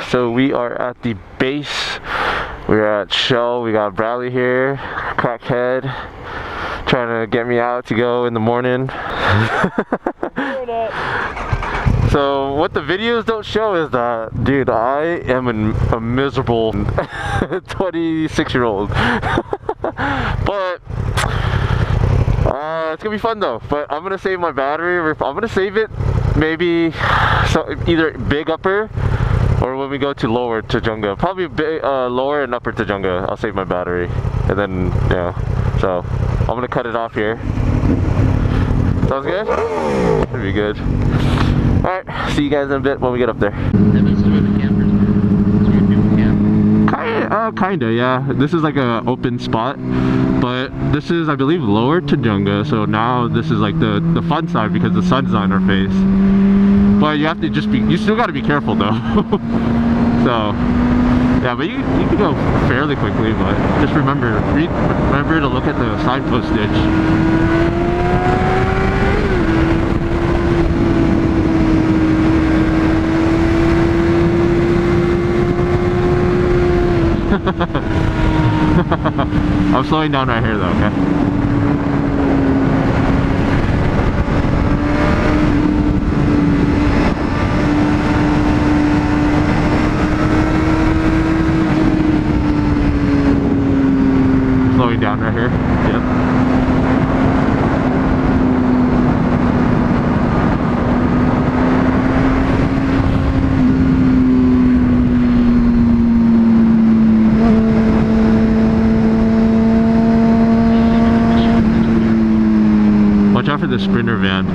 So we are at the base. We're at Shell. We got Bradley here, crackhead, trying to get me out to go in the morning. So what the videos don't show is that, dude, I am a miserable 26-year-old. But it's gonna be fun though. But I'm gonna save my battery. I'm gonna save it maybe either big upper or when we go to lower Tajunga. Probably big, lower and upper Tajunga. I'll save my battery, and then yeah. So I'm gonna cut it off here. Sounds good? That'd be good. Alright, see you guys in a bit when we get up there. Kinda, yeah. This is like a open spot, but this is, I believe, lower Tajunga. So now this is like the fun side because the sun's on our face. But you have to just be, you still got to be careful though. So yeah, but you can go fairly quickly, but just remember to look at the signpost stitch. I'm slowing down right here though, okay? Slowing down right here, yep. For the Sprinter van.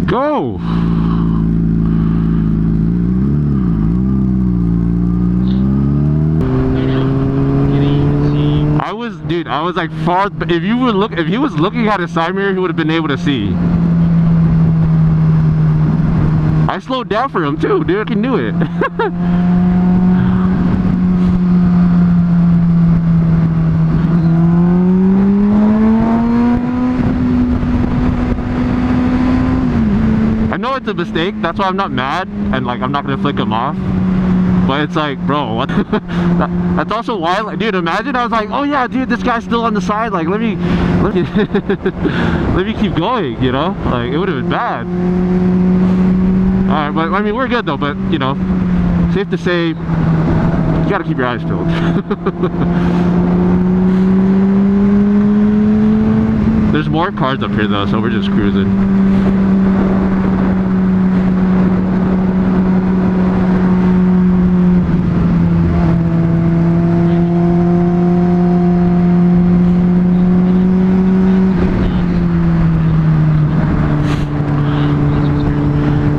Go! I was like far. If he was looking at his side mirror, he would have been able to see. I slowed down for him too, dude. I can do it. I know it's a mistake, that's why I'm not mad and like I'm not gonna flick him off. But it's like, bro, what? That's also why, like, dude, imagine I was like, oh yeah, dude, this guy's still on the side, like let me let me keep going, you know? Like it would have been bad. Alright, but I mean we're good though, but you know, safe to say you gotta keep your eyes peeled. There's more cars up here though, so we're just cruising.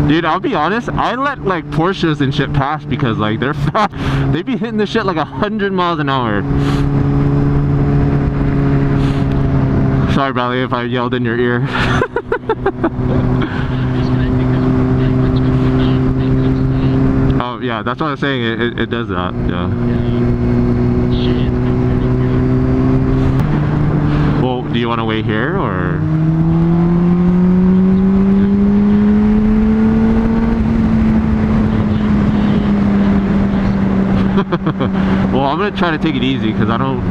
Dude, I'll be honest, I let like Porsches and shit pass because like they're fast. They be hitting this shit like 100 miles an hour. Sorry, Bradley, if I yelled in your ear. Oh yeah, that's what I was saying. It does that. Yeah. Well, do you want to wait here or? Well, I'm gonna try to take it easy because I don't.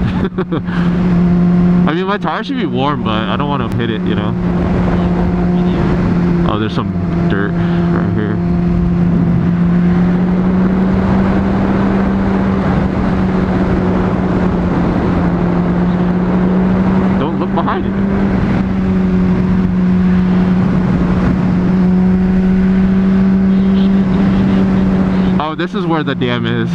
I mean, my tire should be warm, but I don't want to hit it, you know. Oh, there's some dirt right here. Don't look behind it. This is where the dam is.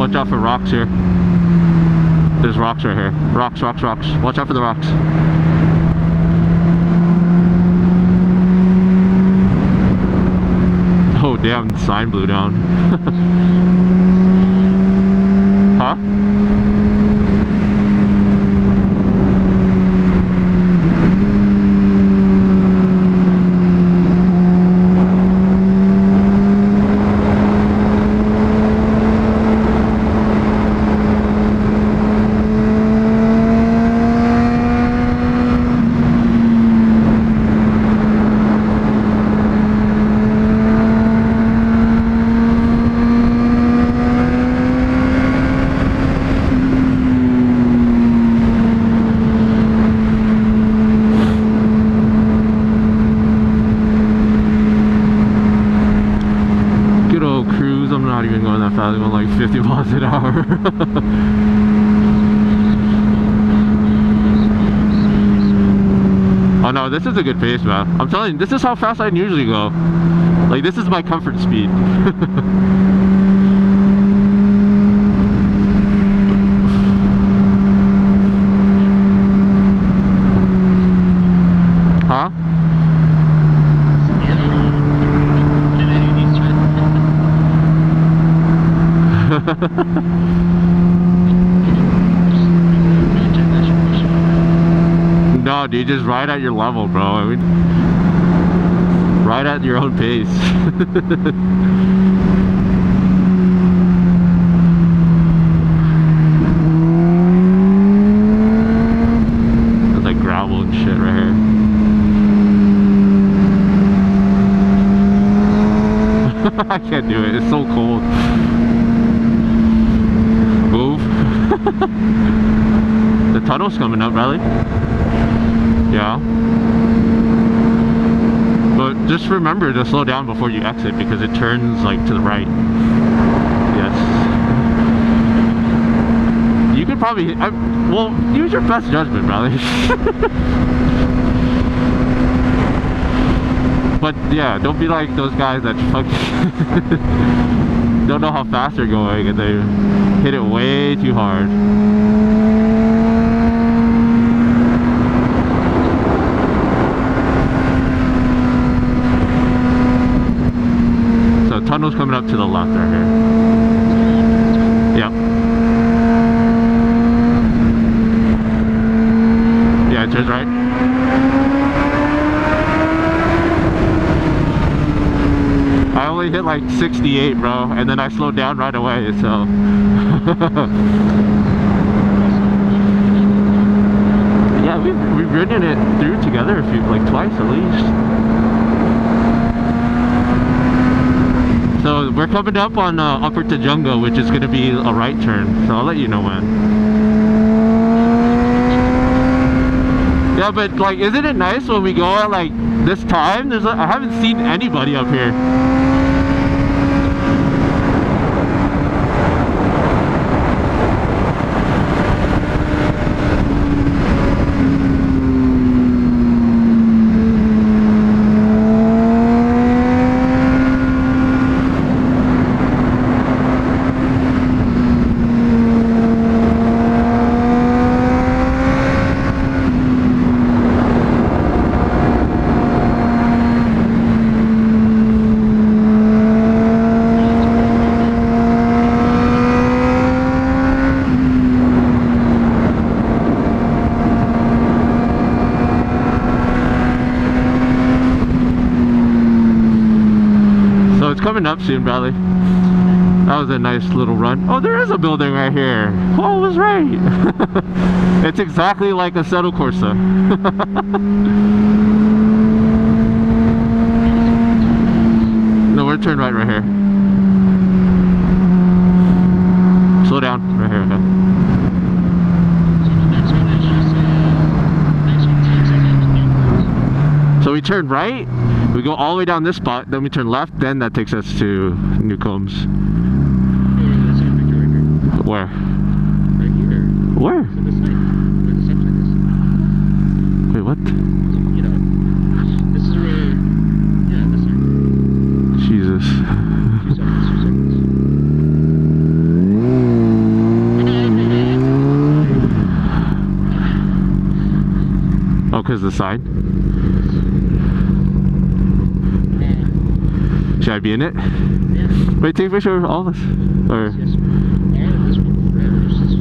Watch out for rocks here. There's rocks right here. Rocks, rocks, rocks. Watch out for the rocks. Oh damn, the sign blew down. Huh? I'm not even going that fast. I'm going like 50 miles an hour. Oh no, this is a good pace, man. I'm telling you, this is how fast I usually go. Like, this is my comfort speed. Huh? No, dude, just ride at your level, bro. I mean, ride at your own pace. There's like gravel and shit right here. I can't do it. It's so cold. Move. The tunnel's coming up, Riley. Yeah. But just remember to slow down before you exit because it turns like to the right. Yes. You could probably, well, use your best judgment, Riley. But yeah, don't be like those guys that don't know how fast they're going and they hit it way too hard. So tunnel's coming up to the left right here. Yep. Yeah, it turns right. I only hit like 68, bro, and then I slowed down right away, so. Yeah, we've ridden it through together like twice at least. So we're coming up on Upper Tajunga, which is going to be a right turn, so I'll let you know when. Yeah, but like, isn't it nice when we go at like this time? I haven't seen anybody up here. Coming up soon, Bradley. That was a nice little run. Oh, there is a building right here. Oh, I was right. It's exactly like a Assetto Corsa. No, we're turn right here. Slow down right here. Okay. So we turn right. We go all the way down this spot, then we turn left, then that takes us to Newcombs. Where? Right here. Where? It's on the side. Where the sunshine is. Wait, what? You know, this is where, yeah, this side. Jesus. 2 seconds, 2 seconds. because of the sign. Should I be in it? Yeah. Wait, take a picture of all of us. Or... Yes. All of this one forever. It's just...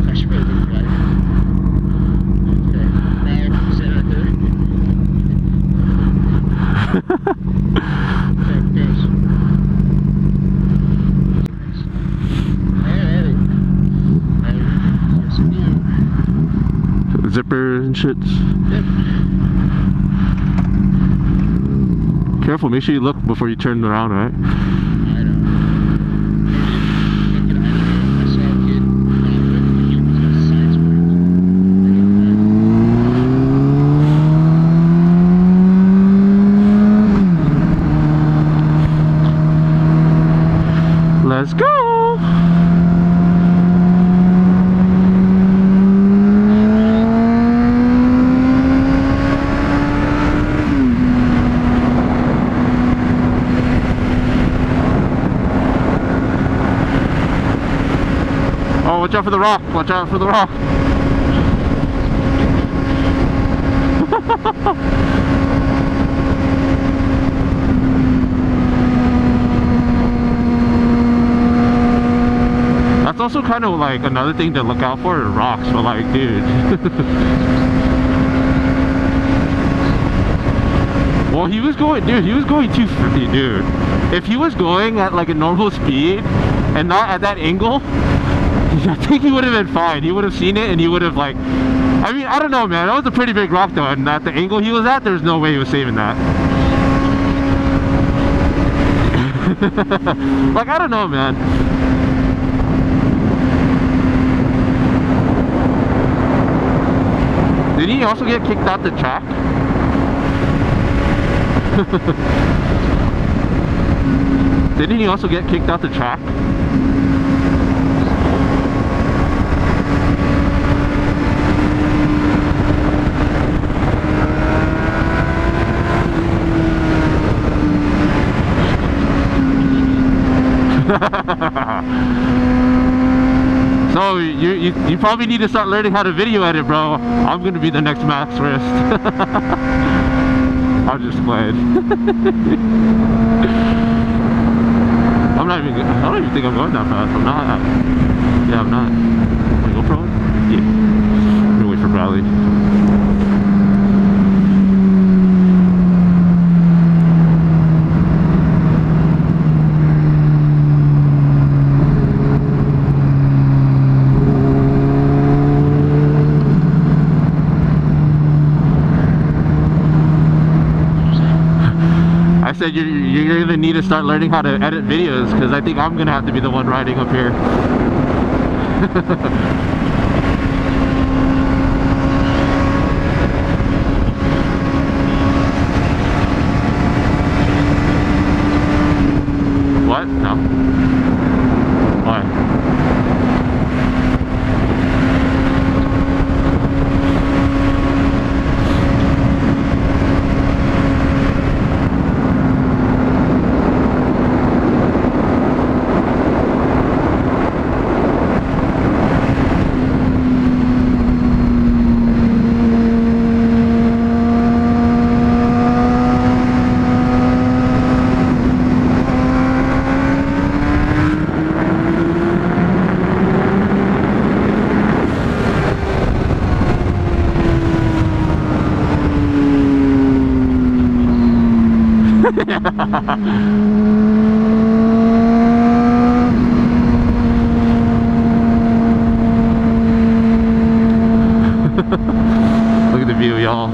I should really look right. Okay. Now, sit right there. There it goes. Alright. Here's some view. Zipper and shit. Yep. Careful, make sure you look before you turn around, right? I know. Maybe I saw a kid when he was at science break. Let's go! Oh, watch out for the rock! Watch out for the rock! That's also kind of like another thing to look out for, rocks, but like, dude. Well, he was going, dude, he was going too free, dude. If he was going at like a normal speed and not at that angle, I think he would have been fine. He would have seen it and he would have like, I mean, I don't know, man. That was a pretty big rock though, and at the angle he was at, there's no way he was saving that. Like, I don't know, man. Did he also get kicked out the track? Didn't he also get kicked out the track? So you probably need to start learning how to video edit, bro. I'm gonna be the next Max Wrist. I'm just playing. I don't even think I'm going that fast. I'm not. Yeah, I'm not. Can I go pro? Yeah. I'm gonna wait for Bradley. I said you're gonna need to start learning how to edit videos, because I think I'm gonna have to be the one riding up here. What? No. Why? Look at the view, y'all.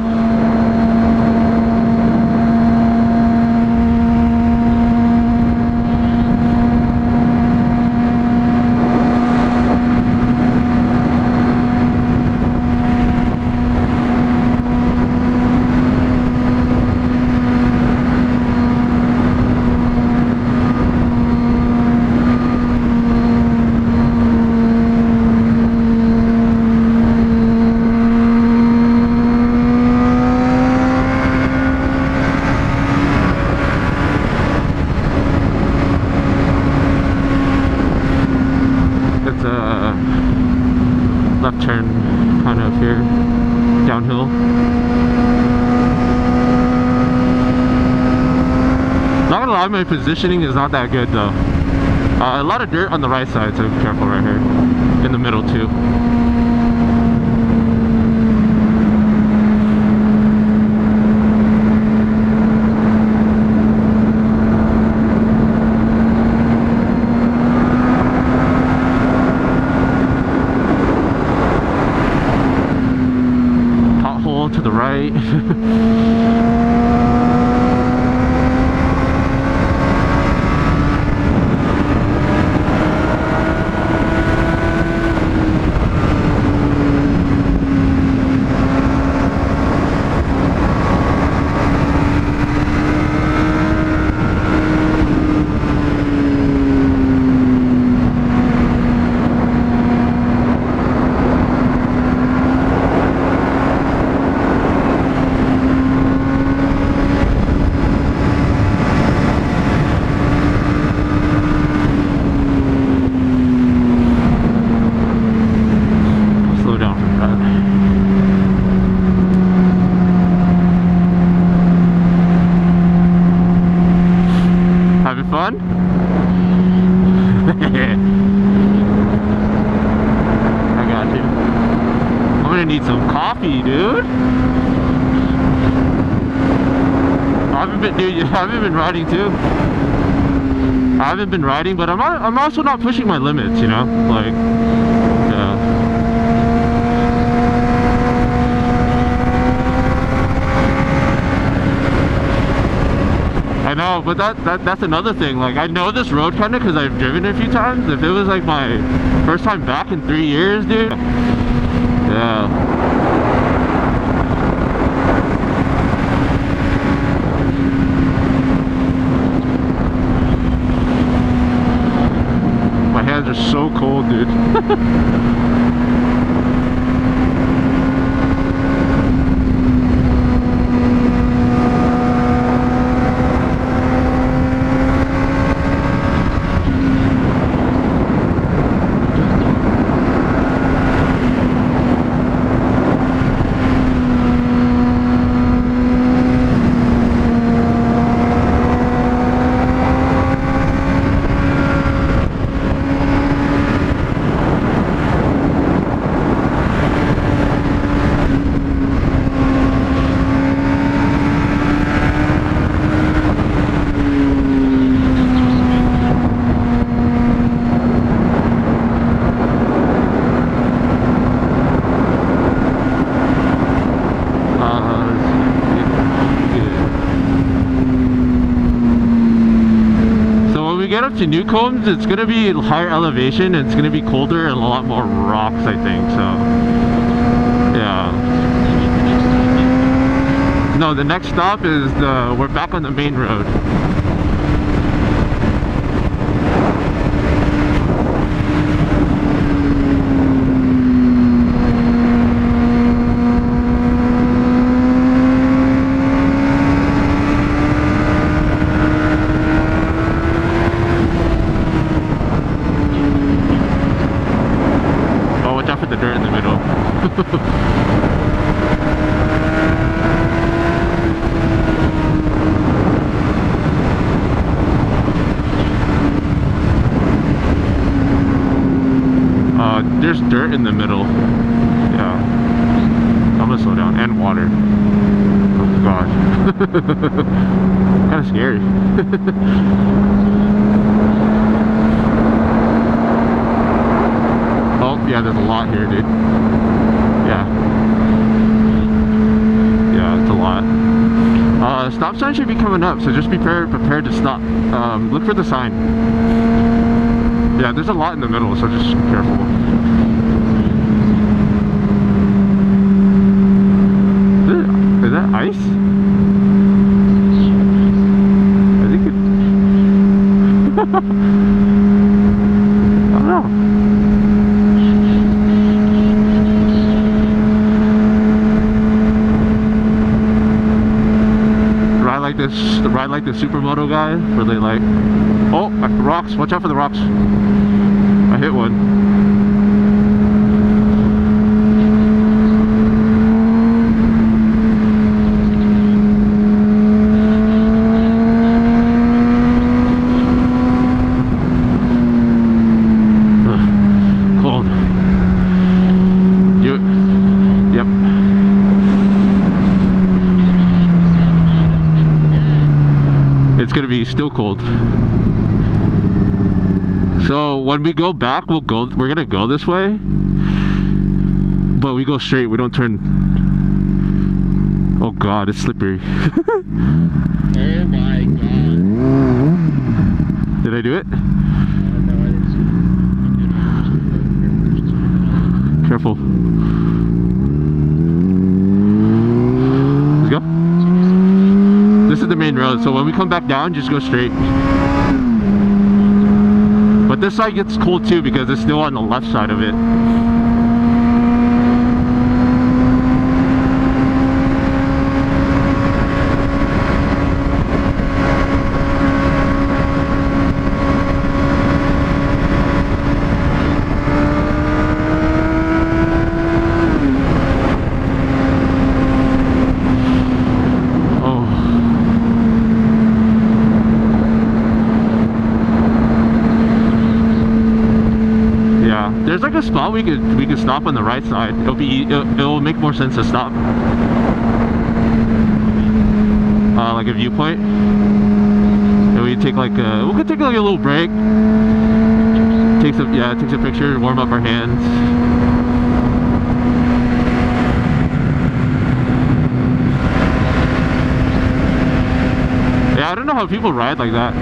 why my positioning is not that good though. A lot of dirt on the right side, so be careful right here. In the middle too. Pothole to the right. Having fun? I got you. I'm gonna need some coffee, dude. I haven't been riding too. I haven't been riding, but I'm also not pushing my limits, you know? Like, yeah. I know, but that's another thing. Like, I know this road kind of because I've driven it a few times. If it was like my first time back in 3 years, dude. Yeah. My hands are so cold, dude. Get up to Newcombs, it's gonna be higher elevation and it's gonna be colder and a lot more rocks, I think. So yeah. No, the next stop is we're back on the main road. For the dirt in the middle. There's dirt in the middle. Yeah. I'm gonna slow down. And water. Oh gosh. Kind of scary. Yeah, there's a lot here, dude. Yeah. Yeah, it's a lot. Stop sign should be coming up, so just be prepared to stop. Look for the sign. Yeah, there's a lot in the middle, so just be careful. Is that ice? I think it... I don't know. Ride like the supermoto guy, where they like, oh, rocks, watch out for the rocks. I hit one. it's gonna be still cold. So when we go back, we're gonna go this way, but we go straight, we don't turn. Oh god, it's slippery. Oh my god. Did I do it? No, I didn't see it. Careful. Let's go. This is the main road, so when we come back down, just go straight. But this side gets cold too because it's still on the left side of it. There's like a spot we could stop on the right side. It'll make more sense to stop. Like a viewpoint. And we take like we could take like a little break. Takes a picture, warm up our hands. Yeah, I don't know how people ride like that.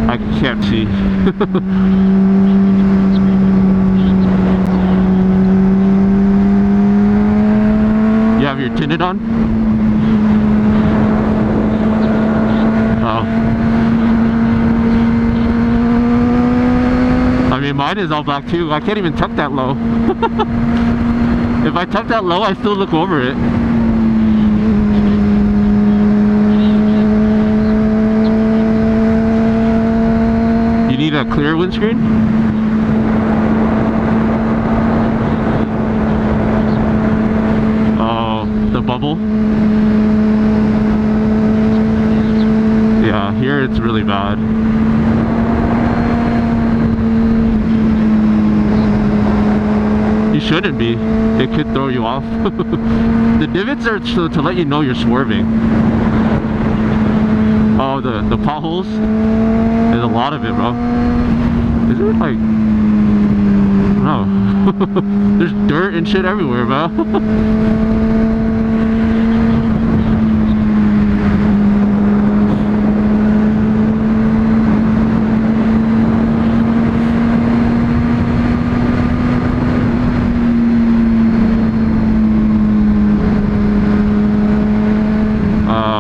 I can't see. You have your tinted on? Oh. I mean, mine is all black too. I can't even tuck that low. If I tuck that low, I still look over it. You need a clear windscreen? Oh, the bubble? Yeah, here it's really bad. You shouldn't be. It could throw you off. The divots are to let you know you're swerving. Oh, the potholes? There's a lot of it, bro. Is it like... No. There's dirt and shit everywhere, bro.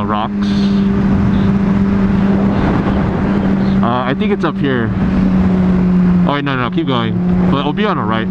Rocks. I think it's up here. Oh wait, no, keep going. But it'll be on the right.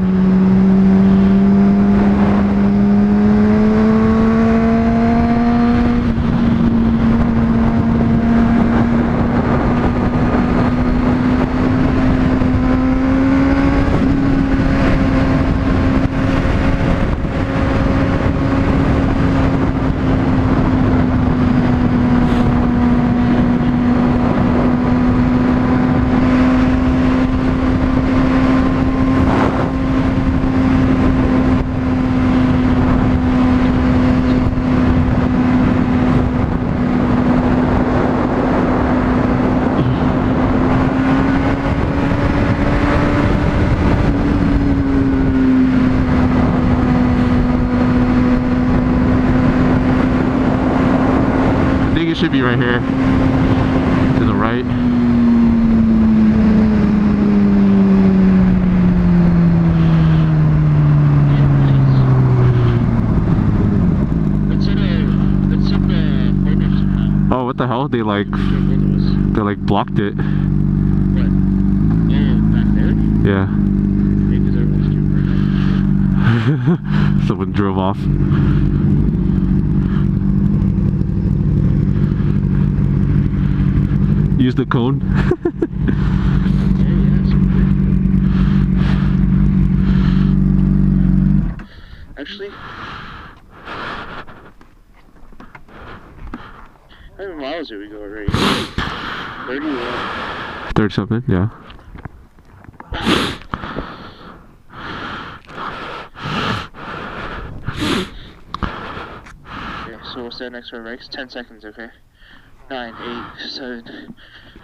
Should be right here to the right. Oh, what the hell? They like blocked it. What? Oh, back there? Yeah. Maybe they're right. Someone drove off. Use the cone. Actually, how many miles did we go already? 31. 30 something, yeah. So we'll stand next to our brakes. 10 seconds, okay? 9, 8, 7,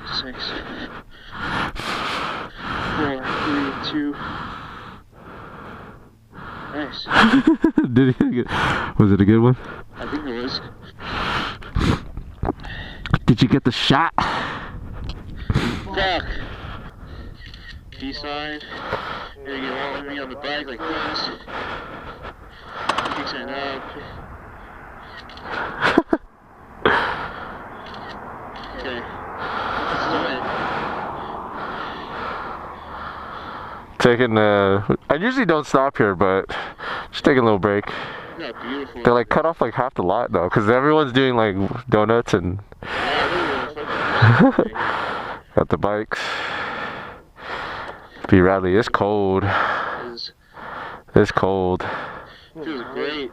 6, 4, 3, 2. Nice. Did he? Was it a good one? I think it was. Did you get the shot? Fuck. Peace sign. Maybe get all of me on the back like this. Fixing it up. Okay. This is it. Taking I usually don't stop here, but just taking a little break. Yeah, beautiful. They like cut off like half the lot though, because everyone's doing like donuts and got the bikes. Be rally. It's cold. It's cold. It feels great.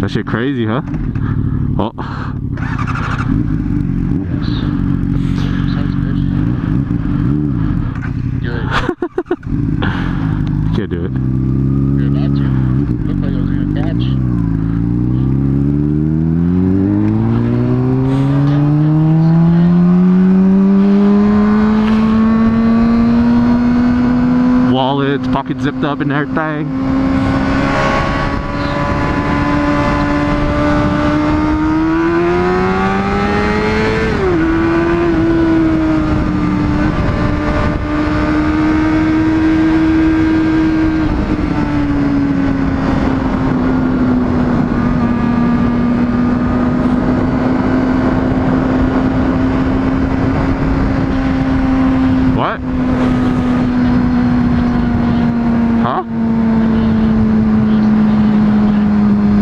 That shit crazy, huh? Oh. Yes. Sounds good. Do it. Can't do it. You're about to. Looked like I was gonna catch. Wallets, pocket zipped up and everything. What? Huh?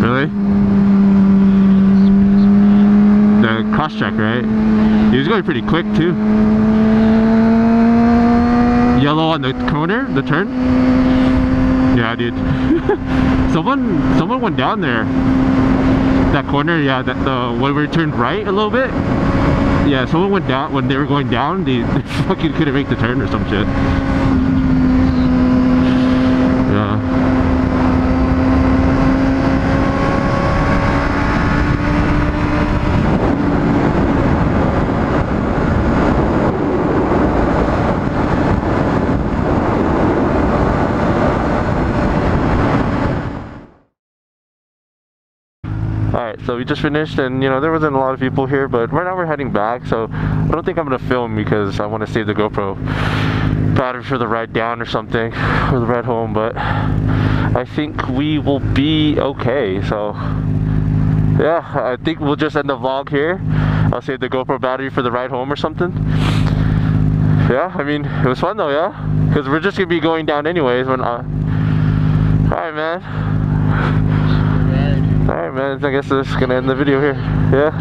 Really? The cross-check, right? He was going pretty quick too. Yellow on the corner, the turn? Yeah, dude. someone went down there. That corner, yeah, when we turned right a little bit. Yeah, someone went down when they were going down. They fucking couldn't make the turn or some shit. Yeah. Alright, so we just finished and you know there wasn't a lot of people here, but right now we're heading back, so I don't think I'm gonna film because I want to save the GoPro battery for the ride down or something, or the ride home, but I think we will be okay. So yeah, I think we'll just end the vlog here. I'll save the GoPro battery for the ride home or something. Yeah, I mean it was fun though, yeah, because we're just gonna be going down anyways when alright man. Alright man, I guess that's gonna end the video here. Yeah?